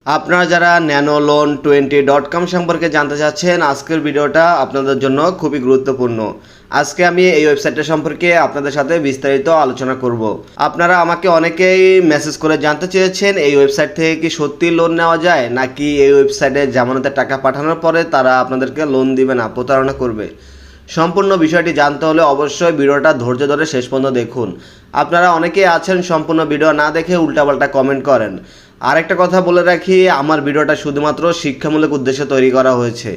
আপনারা যারা nanolon20.com সম্পর্কে জানতে চাচ্ছেন, আজকের ভিডিওটা আপনাদের জন্য খুবই গুরুত্বপূর্ণ। আজকে আমি এই ওয়েবসাইটটা সম্পর্কে আপনাদের সাথে বিস্তারিত আলোচনা করব। আপনারা আমাকে অনেকেই মেসেজ করে জানতে চেয়েছেন এই ওয়েবসাইট থেকে কি সত্যি লোন নেওয়া যায়, নাকি এই ওয়েবসাইটে জামানতের টাকা পাঠানোর পরে তারা আপনাদেরকে লোন দিবে না, প্রতারণা করবে। সম্পূর্ণ বিষয়টি জানতে হলে অবশ্যই ভিডিওটা ধৈর্য ধরে শেষ পর্যন্ত দেখুন। আপনারা অনেকেই আছেন সম্পূর্ণ ভিডিও না দেখে উল্টাপাল্টা কমেন্ট করেন। আরেকটা কথা বলে রাখি, আমার ভিডিওটা শুধুমাত্র শিক্ষামূলক উদ্দেশ্যে তৈরি করা হয়েছে।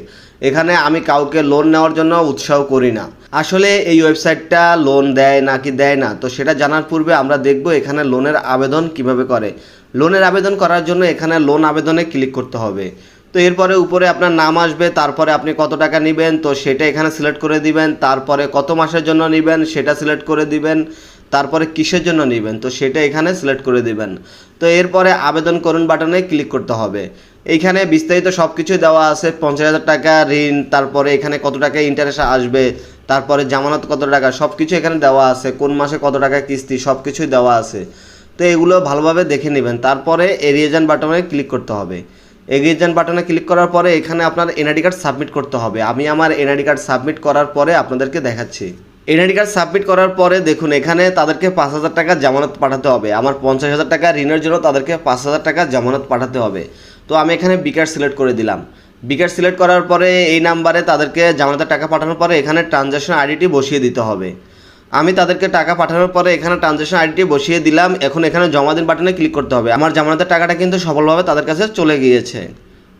এখানে আমি কাউকে লোন নেওয়ার জন্য উৎসাহ করি না। আসলে এই ওয়েবসাইটটা লোন দেয় নাকি দেয় না, তো সেটা জানার পূর্বে আমরা দেখব এখানে লোনের আবেদন কিভাবে করে। লোনের আবেদন করার জন্য এখানে লোন আবেদনে ক্লিক করতে হবে। তো এরপরে উপরে আপনার নাম আসবে, তারপরে আপনি কত টাকা নেবেন তো সেটা এখানে সিলেক্ট করে দিবেন, তারপরে কত মাসের জন্য নেবেন সেটা সিলেক্ট করে দিবেন, তারপরে কিসের জন্য নেবেন তো সেটা এখানে সিলেক্ট করে দিবেন। তো এরপরে আবেদন করুন বাটনে ক্লিক করতে হবে। এইখানে বিস্তারিত সব কিছুই দেওয়া আছে, 50,000 টাকা ঋণ, তারপরে এখানে কত টাকা ইন্টারেস্ট আসবে, তারপরে জামানত কত টাকা, সব কিছু এখানে দেওয়া আছে, কোন মাসে কত টাকা কিস্তি সব কিছুই দেওয়া আছে। তো এগুলো ভালোভাবে দেখে নেবেন। তারপরে এগিয়ে যান বাটনে ক্লিক করতে হবে। এগিয়ে যান বাটনে ক্লিক করার পরে এখানে আপনার এনআইডি কার্ড সাবমিট করতে হবে। আমি আমার এনআইডি কার্ড সাবমিট করার পরে আপনাদেরকে দেখাচ্ছি। এনআইডি কার্ড সাবমিট করার পরে দেখুন এখানে তাদেরকে 5,000 টাকা জামানত পাঠাতে হবে। আমার 50,000 টাকা ঋণের জন্য তাদেরকে 5,000 টাকা জামানত পাঠাতে হবে। তো আমি এখানে বিকাশ সিলেক্ট করে দিলাম। বিকাশ সিলেক্ট করার পরে এই নাম্বারে তাদেরকে জামানতের টাকা পাঠানোর পরে এখানে ট্রানজ্যাকশন আইডিটি বসিয়ে দিতে হবে। আমি তাদেরকে টাকা পাঠানোর পরে এখানে ট্রানজ্যাকশন আইডিটি বসিয়ে দিলাম। এখন এখানে জমা দিন বাটনে ক্লিক করতে হবে। আমার জামানতের টাকাটা কিন্তু সফলভাবে তাদের কাছে চলে গিয়েছে।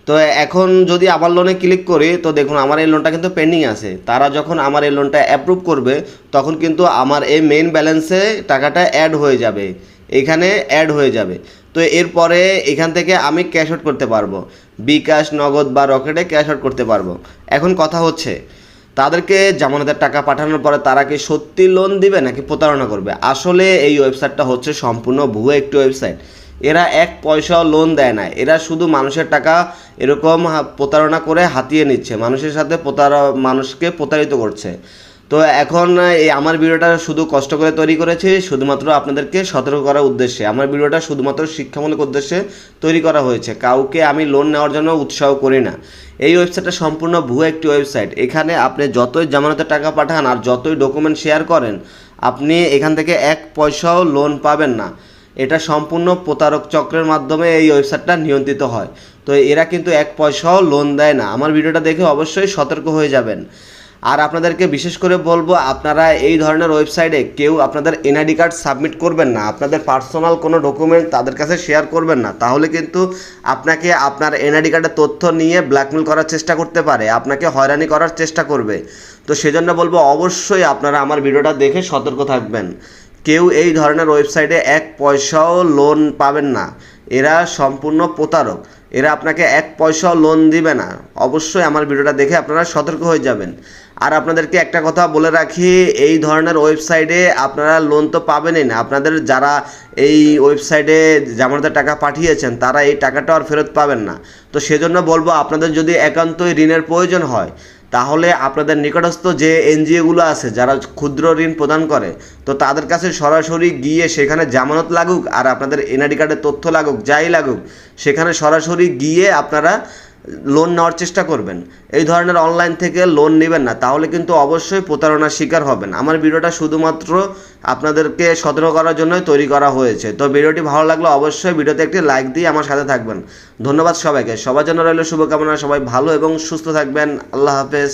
তো এখন যদি আবার লোনে ক্লিক করি তো দেখুন আমার এই লোনটা কিন্তু পেন্ডিং আছে। তারা যখন আমার এই লোনটা অ্যাপ্রুভ করবে তখন কিন্তু আমার এই মেইন ব্যালেন্সে টাকাটা অ্যাড হয়ে যাবে, এখানে অ্যাড হয়ে যাবে। তো এরপরে এখান থেকে আমি ক্যাশ আউট করতে পারবো, বিকাশ, নগদ বা রকেটে ক্যাশ আউট করতে পারবো। এখন কথা হচ্ছে তাদেরকে জামানতের টাকা পাঠানোর পরে তারা কি সত্যি লোন দিবে নাকি প্রতারণা করবে। আসলে এই ওয়েবসাইটটা হচ্ছে সম্পূর্ণ ভুয়ো একটি ওয়েবসাইট। এরা এক পয়সাও লোন দেয় না, এরা শুধু মানুষের টাকা এরকম প্রতারণা করে হাতিয়ে নিচ্ছে, মানুষের সাথে মানুষকে প্রতারিত করছে। তো এখন এই আমার ভিডিওটা শুধু কষ্ট করে তৈরি করেছি শুধুমাত্র আপনাদেরকে সতর্ক করার উদ্দেশ্যে। আমার ভিডিওটা শুধুমাত্র শিক্ষামূলক উদ্দেশ্যে তৈরি করা হয়েছে, কাউকে আমি লোন নেওয়ার জন্য উৎসাহ করি না। এই ওয়েবসাইটটা সম্পূর্ণ ভুয়ো একটি ওয়েবসাইট। এখানে আপনি যতই জামানতের টাকা পাঠান আর যতই ডকুমেন্ট শেয়ার করেন আপনি এখান থেকে এক পয়সাও লোন পাবেন না। এটা সম্পূর্ণ প্রতারক চক্রের মাধ্যমে এই ওয়েবসাইটটা নিয়ন্ত্রিত হয়। তো এরা কিন্তু এক পয়সাও লোন দেয় না। আমার ভিডিওটা দেখে অবশ্যই সতর্ক হয়ে যাবেন। আর আপনাদেরকে বিশেষ করে বলবো, আপনারা এই ধরনের ওয়েবসাইটে কেউ আপনাদের এনআইডি কার্ড সাবমিট করবেন না, আপনাদের পার্সোনাল কোনো ডকুমেন্ট তাদের কাছে শেয়ার করবেন না। তাহলে কিন্তু আপনাকে আপনার এনআইডি কার্ডের তথ্য নিয়ে ব্ল্যাকমেল করার চেষ্টা করতে পারে, আপনাকে হয়রানি করার চেষ্টা করবে। তো সেজন্য বলবো অবশ্যই আপনারা আমার ভিডিওটা দেখে সতর্ক থাকবেন। কেউ এই ধরনের ওয়েবসাইটে এক পয়সাও লোন পাবেন না, এরা সম্পূর্ণ প্রতারক। এরা আপনাকে এক পয়সাও লোন দিবে না। অবশ্যই আমার ভিডিওটা দেখে আপনারা সতর্ক হয়ে যাবেন। আর আপনাদেরকে একটা কথা বলে রাখি, এই ধরনের ওয়েবসাইটে আপনারা লোন তো পাবেনই না, আপনাদের যারা এই ওয়েবসাইটে জামানতের টাকা পাঠিয়েছেন তারা এই টাকাটা আর ফেরত পাবেন না। তো সেজন্য বলবো আপনাদের যদি একান্তই ঋণের প্রয়োজন হয় তাহলে আপনাদের নিকটস্থ যে এনজিওগুলো আছে যারা ক্ষুদ্র ঋণ প্রদান করে তো তাদের কাছে সরাসরি গিয়ে সেখানে জামানত লাগুক আর আপনাদের এনআইডি কার্ডের তথ্য লাগুক, যাই লাগুক, সেখানে সরাসরি গিয়ে আপনারা লোন নেওয়ার চেষ্টা করবেন। এই ধরনের অনলাইন থেকে লোন নেবেন না, তাহলে কিন্তু অবশ্যই প্রতারণার শিকার হবেন। আমার ভিডিওটা শুধুমাত্র আপনাদেরকে সতর্ক করার জন্যই তৈরি করা হয়েছে। তো ভিডিওটি ভালো লাগলে অবশ্যই ভিডিওতে একটি লাইক দিয়ে আমার সাথে থাকবেন। ধন্যবাদ সবাইকে, সবার জন্য রইল শুভকামনা। সবাই ভালো এবং সুস্থ থাকবেন। আল্লাহ হাফেজ।